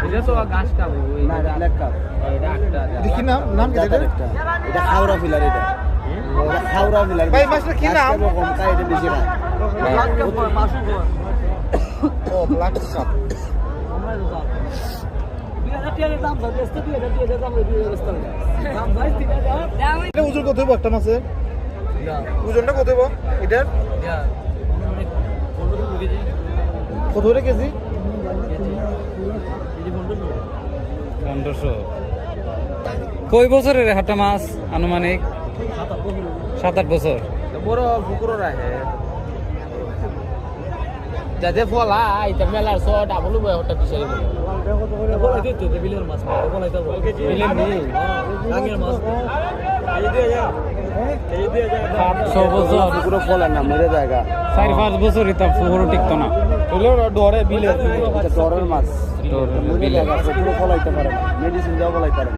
এটা তো ঘাস খাবো না এটা ব্ল্যাক কাপ এটা একটা দেখি নাম কি এটা? এটা হাওড়া ফিলার এটা হাওড়া ফিলার ভাই, মাছটা কি নাম? কম খায় এটা বেশি খায় ও ব্ল্যাক কাপ। এটা ওজন কত হইব একটা মাছের? ওজনটা কত হইব এটার? কত করে কেজি? 1500। কই বছরের হাটা মাছ আনুমানিক? 7-8 বছর। বড় পুকুর রাখে যাতে ফলা এটা মেলার ছ ডাবল বয় ওটা পিছাই বলে তো বিলের মাছ বলাই তো বিলের নেই রাঙের মাছ এই দিয়ে যা 700 বছর পুরো ফলার না মরে জায়গা 4-5 বছর এটা পুরো টিকতো না। হলো ডরে বিলের এটা ডরের মাছ ডরের মরে বিলের। জায়গা পুরো ফলাইতে পারে না মেডিসিন দেওয়া ফলাইতে পারে না।